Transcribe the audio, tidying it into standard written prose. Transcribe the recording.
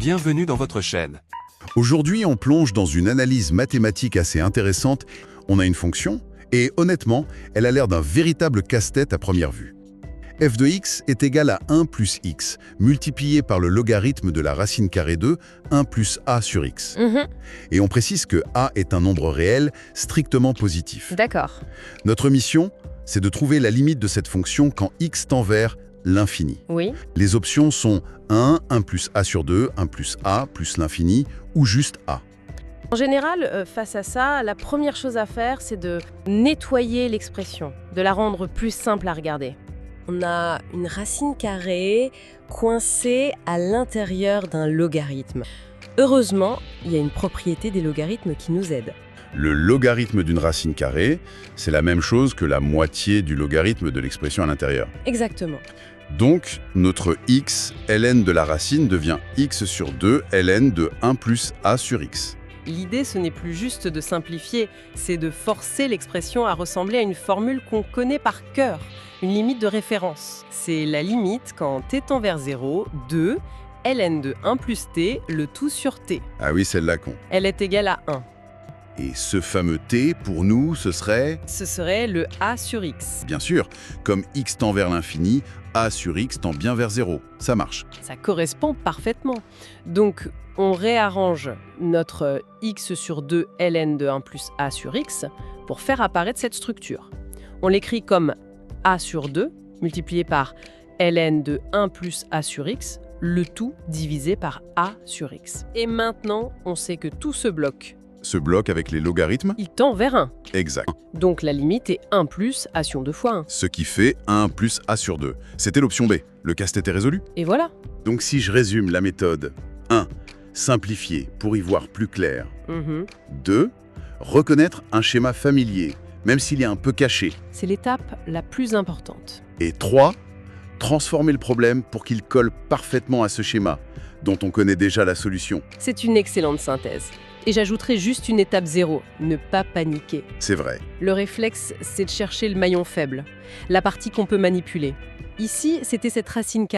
Bienvenue dans votre chaîne. Aujourd'hui, on plonge dans une analyse mathématique assez intéressante. On a une fonction, et honnêtement, elle a l'air d'un véritable casse-tête à première vue. f de x est égal à 1 plus x, multiplié par le logarithme de la racine carrée de 1 plus a sur x. Et on précise que a est un nombre réel, strictement positif. D'accord. Notre mission, c'est de trouver la limite de cette fonction quand x tend vers l'infini. Oui. Les options sont 1, 1 plus a sur 2, 1 plus a, plus l'infini, ou juste a. En général, face à ça, la première chose à faire, c'est de nettoyer l'expression, de la rendre plus simple à regarder. On a une racine carrée coincée à l'intérieur d'un logarithme. Heureusement, il y a une propriété des logarithmes qui nous aide. Le logarithme d'une racine carrée, c'est la même chose que la moitié du logarithme de l'expression à l'intérieur. Exactement. Donc, notre x, ln de la racine, devient x sur 2 ln de 1 plus a sur x. L'idée, ce n'est plus juste de simplifier, c'est de forcer l'expression à ressembler à une formule qu'on connaît par cœur, une limite de référence. C'est la limite quand t tend vers 0, 2, ln de 1 plus t, le tout sur t. Ah oui, celle-là con. Elle est égale à 1. Et ce fameux t, pour nous, ce serait, Ce serait le a sur x. bien sûr, comme x tend vers l'infini, a sur x tend bien vers 0. Ça marche. Ça correspond parfaitement. Donc, on réarrange notre x sur 2 ln de 1 plus a sur x pour faire apparaître cette structure. On l'écrit comme a sur 2 multiplié par ln de 1 plus a sur x, le tout divisé par a sur x. Et maintenant, on sait que tout ce bloc, Ce bloc avec les logarithmes, il tend vers 1. exact. Donc la limite est 1 plus a sur 2 fois 1. Ce qui fait 1 plus a sur 2. C'était l'option B. Le casse-tête est résolu. Et voilà. Donc si je résume la méthode, 1. Simplifier pour y voir plus clair. 2. Reconnaître un schéma familier, même s'il est un peu caché. C'est l'étape la plus importante. Et 3. Transformer le problème pour qu'il colle parfaitement à ce schéma, dont on connaît déjà la solution. C'est une excellente synthèse. Et j'ajouterai juste une étape 0, ne pas paniquer. C'est vrai. Le réflexe, c'est de chercher le maillon faible, la partie qu'on peut manipuler. Ici, c'était cette racine carrée.